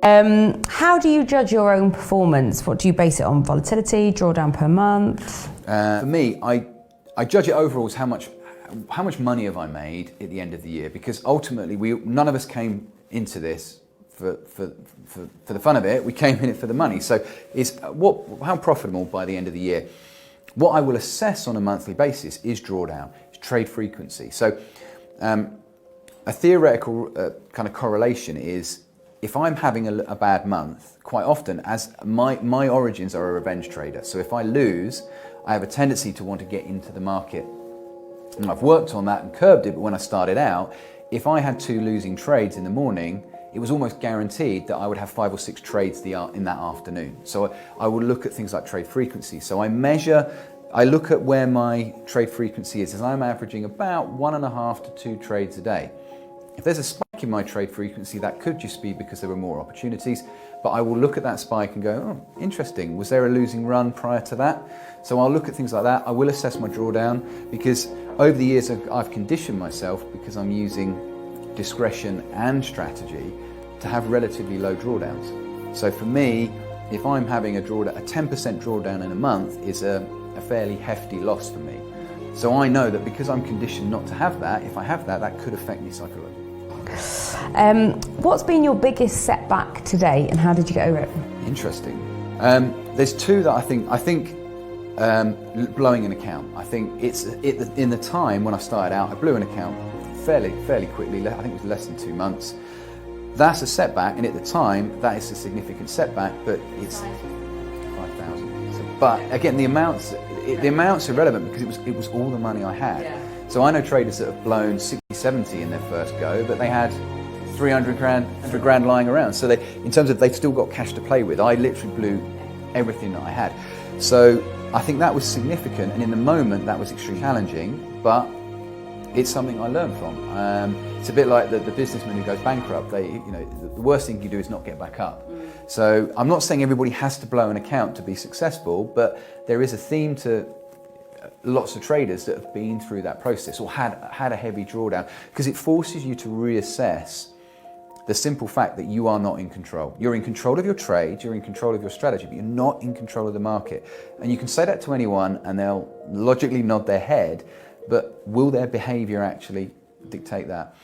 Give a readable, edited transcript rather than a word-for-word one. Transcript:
How do you judge your own performance? What do you base it on? Volatility, drawdown per month? For me, I judge it overall as how much money have I made at the end of the year, because ultimately none of us came into this for the fun of it. We came in it for the money. So how profitable by the end of the year? What I will assess on a monthly basis is drawdown, is trade frequency. So a theoretical kind of correlation is, if I'm having a bad month, quite often, as my origins are a revenge trader. So if I lose, I have a tendency to want to get into the market. And I've worked on that and curbed it, but when I started out, if I had 2 losing trades in the morning, it was almost guaranteed that I would have 5 or 6 trades in that afternoon. So I would look at things like trade frequency. So I look at where my trade frequency is, as I'm averaging about 1.5 to 2 trades a day. If there's a spike in my trade frequency, that could just be because there were more opportunities, but I will look at that spike and go, oh, interesting, was there a losing run prior to that? So I'll look at things like that. I will assess my drawdown, because over the years I've conditioned myself, because I'm using discretion and strategy, to have relatively low drawdowns. So for me, if I'm having a 10% drawdown in a month is a fairly hefty loss for me. So I know that because I'm conditioned not to have that, if I have that, that could affect me psychologically. What's been your biggest setback today, and how did you get over it? Interesting. There's 2 that I think blowing an account. I think in the time when I started out, I blew an account fairly quickly. I think it was less than 2 months. That's a setback, and at the time, that is a significant setback, but it's 5,000. But again, the amounts are relevant, because it was all the money I had. Yeah. So I know traders that have blown 60, 70 in their first go, but they had 300 grand lying around. So in terms of they've still got cash to play with. I literally blew everything that I had. So I think that was significant, and in the moment that was extremely challenging, but it's something I learned from. It's a bit like the businessman who goes bankrupt. The worst thing you do is not get back up. So I'm not saying everybody has to blow an account to be successful, but there is a theme to lots of traders that have been through that process or had a heavy drawdown, because it forces you to reassess the simple fact that you are not in control. You're in control of your trade, you're in control of your strategy, but you're not in control of the market. And you can say that to anyone and they'll logically nod their head, but will their behavior actually dictate that?